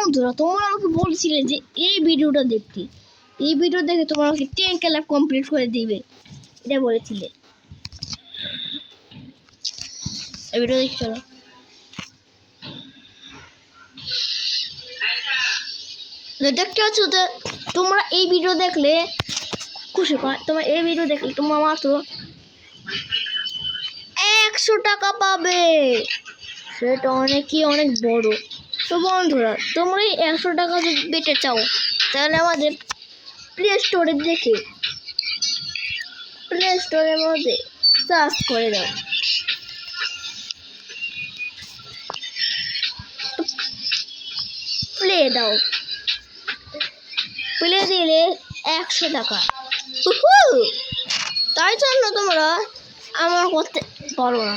বন্ধুরা তোমরা আমাকে বলছিলে যে এই ভিডিওটা দেখতে, এই ভিডিও দেখে তোমরা আমাকে 10K লাইভ কমপ্লিট করে দিবে, এটা বলেছিলে। এই ভিডিও দেখতে চলো। দেখতে পাচ্ছ তো তোমরা এই ভিডিও দেখলে খুশি পায়, তোমরা এই ভিডিও দেখলে তোমরা মাত্র 100 টাকা পাবে, সেটা অনেক বড়। তো বন্ধুরা তোমরা এই 100 টাকা যদি পেতে চাও তাহলে আমাদের প্লে স্টোরে দেখে প্লে স্টোরের মধ্যে সার্চ করে দাও, প্লে দাও, প্লে দিলে 100 টাকা। তাই জন্য তোমরা আমার করতে পারো না।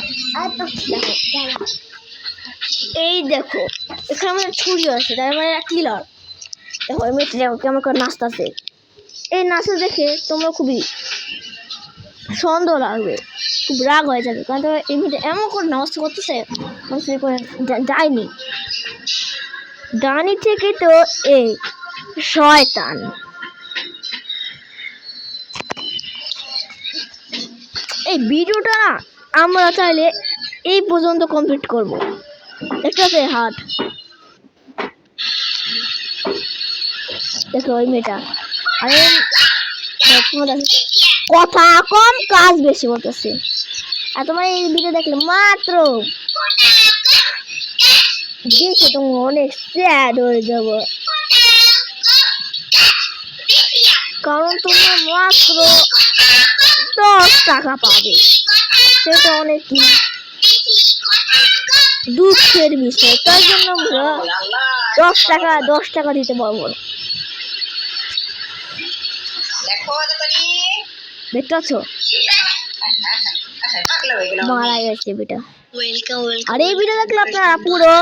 দেখো এই দেখো এখানে আমাদের ছুরি আছে, তার মানে কিলার। দেখো এই মেয়েটা দেখো কেমন করে নাচতেছে, এই নাচটা দেখে তোমরা খুবই সন্দেহ লাগবে, খুব রাগ হয়ে যাবে, কারণ তোমরা এই মেয়েটা এমন করে নাচ করতেছে যায়নি। ডানি থেকে তো এই শয়তান। এই ভিডিওটা না আমরা চাইলে এই পর্যন্ত কমপ্লিট করবো। একটা আছে হাট, দেখো ওই মেয়েটা, আরে কথা কম কাজ বেশি করতেছে। আর তোমার এই ভিডিও দেখলে মাত্র দেখে তোমার অনেক স্যাড হয়ে যাব, কারণ তোমরা মাত্র 10 টাকা পাবে, সেটা অনেক দুঃখের বিষয়। তার জন্য আমরা 10 টাকা দিতে পারবো না। দেখতে পাচ্ছ মারা গেছে বেটা। আর এই ভিডিও দেখলে আপনারা পুরো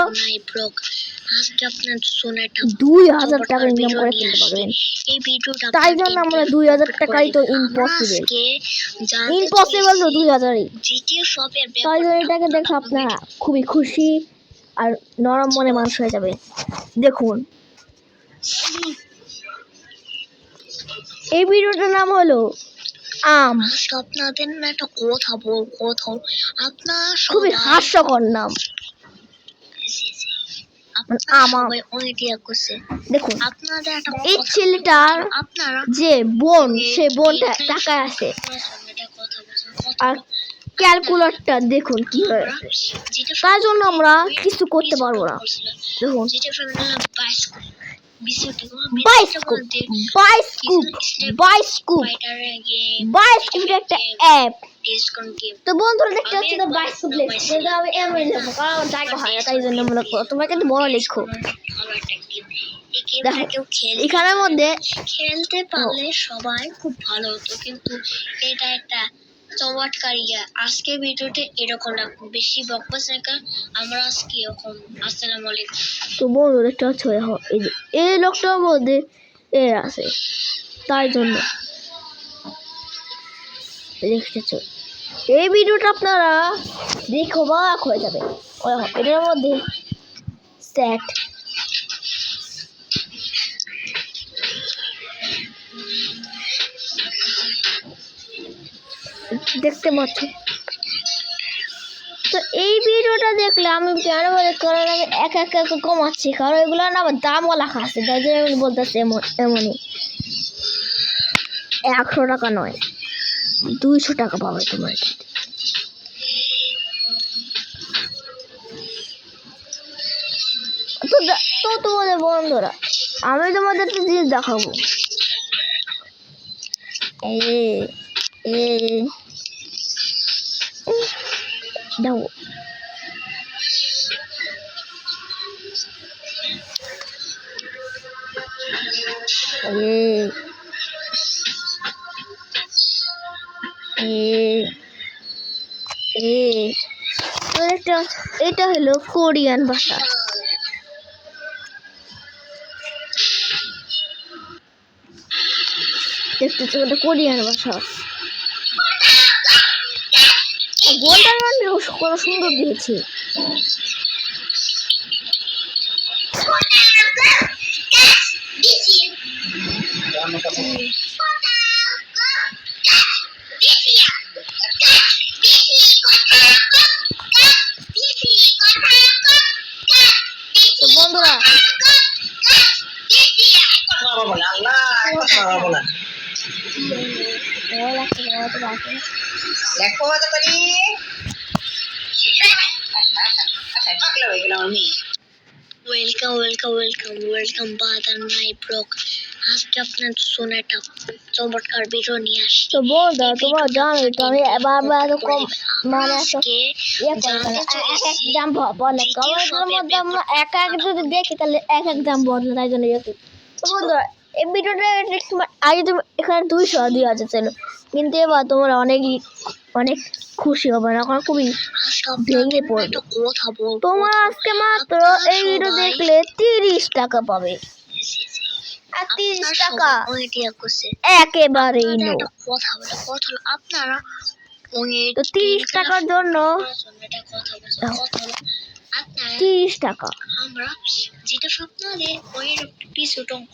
2000 টাকা ইনকাম করে ফেলতে পারবেন। তাই জন্য আমরা 2000 টাকাই তো ইম্পসিবল তো 2000ই। তাই জন্য এটাকে দেখে আপনারা খুবই খুশি আর নরম মনে মানুষ হয়ে যাবে। দেখুন এই ভিডিওটার নাম হলো আম। আপনাদের একটা কথা খুবই হাস্যকর নাম দেখুন এই ছেলেটার যে বোন, সে বোনটা টাকায় আছে, আর ক্যালকুলেটরটা দেখুন কি হয়েছে, তার জন্য আমরা কিছু করতে পারবো না। দেখুন বাইস্কুপ একটা অ্যাপ। তো বন্ধুরা দেখতে পাচ্ছি তো বাইস্কুপ লেখছে, আমি এমনি লেখো কারণ জায়গা হয় না, তাই জন্য আমরা তোমরা কিন্তু বড় লেখো। এখানের মধ্যে খেলতে পারলে সবাই খুব ভালো হতো, কিন্তু এটা একটা চমৎকারিয়া। আজকে ভিডিওতে এরকম রাখুন, বেশি বকবস না, আমরা আজকে এরকম। আসসালামু আলাইকুম। তো বন্ধুরা দেখতে পাচ্ছ এই যে এই লোকটার মধ্যে এর আছে, তাই জন্য দেখতেছ এই ভিডিওটা আপনারা দেখো অবাক হয়ে যাবে। এটার মধ্যে সেট দেখতে পাচ্ছ। তো এই ভিডিওটা দেখলে আমি কেন বলে, কারণ আমি এক কমাচ্ছি, কারণ এগুলো না আমার দামও লেখা আছে, তাই জন্য আমি বলতেছি এমনই 100 টাকা নয় 200 টাকা পাবে তোমার। তো তোমাদের বন্ধুরা আমি তোমাদের একটা জিনিস দেখাবো। দেখো এটা হলো কোরিয়ান ভাষা। দেখতেছো এটা কোরিয়ান ভাষা। গোলটার মানে কত সুন্দর দিয়েছে। দেখো তো করি আচ্ছা পাগলা হয়ে গেলাম আমি। ওয়েলকাম বাদার নাই ব্লগ। আজকে আপনার জন্য একটা চমৎকার ভিডিও নিয়ে আসছি। তো বন্ধু তোমরা জানো তো আমি বারবার এত কম মানে এক দাম বলে কমেন্টের মধ্যে আমরা এক যদি দেখি তাহলে এক দাম বদলে, তাই জন্য তো বন্ধুরা এই ভিডিওটা আগে তুমি এখানে 200 ছিল, কিন্তু এবার তোমরা অনেক খুশি হবে না, এখন খুবই ভেঙে পড়বে। তোমরা আজকে মাত্র এই ভিডিও দেখলে 30 টাকা পাবে, আর 30 টাকা একেবারেই নো। আপনারা তো 30 টাকার জন্য 30 টাকা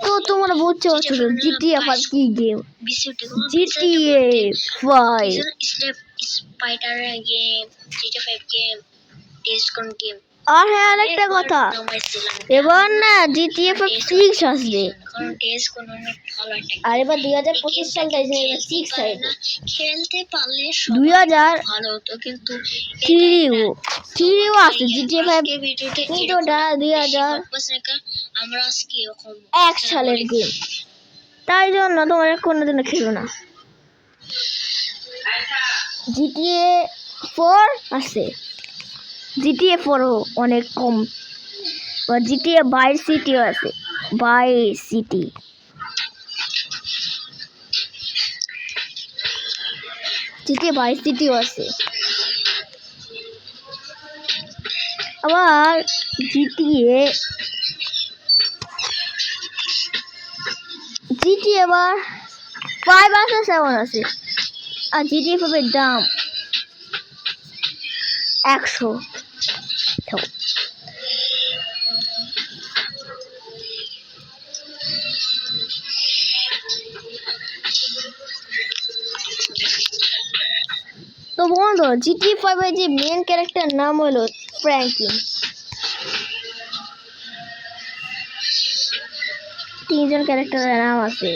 তো তোমরা বুঝতে পারছো জিটিএ 5 কি game. GTA 5 spider game, GTA 5 game, ডিসকন গেম। আর হ্যাঁ আরেকটা কথা, এবার না জিটিএ 6 আসবে, আর এবার 2025 সাল তাই জন্য এবার 6 আসবে। খেলতে পারলে 2000 ভালো হতো, কিন্তু 3 আছে জিটিএ 5, কিন্তু ওটা 2001 সালের গেম, তাই জন্য তোমরা কোনোদিনও খেলো না। জিটিএ 4 আছে, জিটিএ 4ও অনেক কম। জিটিএ ভাইস সিটিও আছে, vice city. GTA vice CTO আছে। আবার জিটিএ আবার 5 আছে, 7 আছে। আর জিটিএ 5 এর দাম 100। তো বন্ধু জিটিএ 5 এর যে মেন ক্যারেক্টার নাম হলো ফ্র্যাঙ্কলিন। 3 জন ক্যারেক্টারের নাম আছে,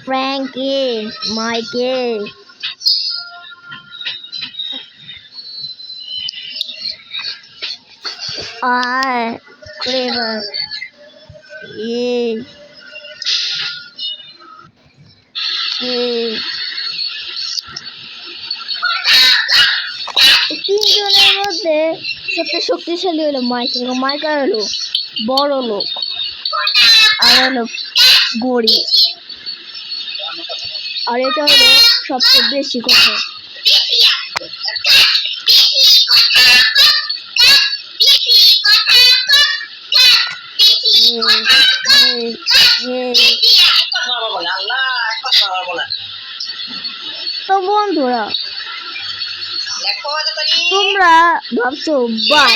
ফ্র্যাঙ্কলিন, মাইকেল, আর ট্রেভার। তিনজনের মধ্যে সবচেয়ে শক্তিশালী হলো মাইকেল। মাইকেল হলো বড় লোক, আর হলো গরিব, আর এটা হলো সবচেয়ে বেশি কথা। তো বন্ধুরা তোমরা ভাবছো বাই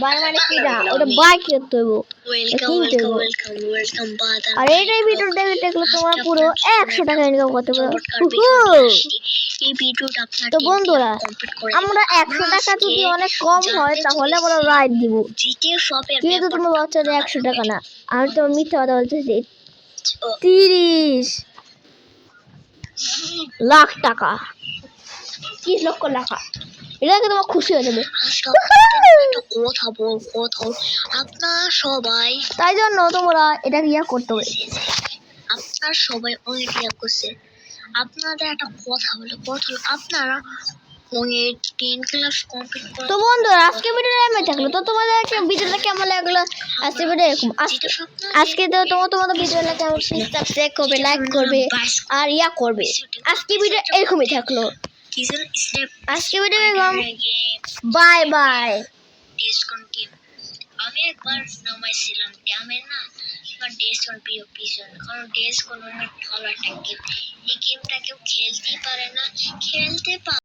মানে কি না, ওটা বাই করতে হইব, কিনতে হইব। আর এইটাই ভিডিও দেখলে তোমরা পুরো 100 টাকা ইনকাম করতে পারো। তো বন্ধুরা আমরা 100 টাকা যদি অনেক কম হয় তাহলে আমরা রাইড দিব, কিন্তু তোমরা ভাবছো যে 100 টাকা না, আমি তো মিথ্যা কথা বলতেছি। 30 লাখ টাকা, 30 লক্ষ টাকা, এটাকে তোমার খুশি হয়ে যাবে। আপনার সবাই তাই জন্য তোমরা এটা করতে হবে। আপনার সবাই অনেক করছে। আপনাদের একটা কথা হলো আপনারা 10 ক্লাস কমপ্লিট করে। তো বন্ধুরা আজকে ভিডিওটা এমন থাকলো। তো তোমাদের ভিডিওটা কেমন লাগলো আজকে ভিডিও এরকম। আজকে তো তোমাদের ভিডিওটা কেমন, প্লিজ সাবস্ক্রাইব করবে, লাইক করবে, আর করবে। আজকে ভিডিও এরকমই থাকলো। আজকে ভিডিও এরকম। Bye bye. আমি একবার নামাইছিলাম ড্যামে না, আমার ডেস্কন পিছন, কারণ ডেস্কন অনেক ভালো একটা গেম। এই গেমটা কেউ খেলতেই পারে না, খেলতে পারে।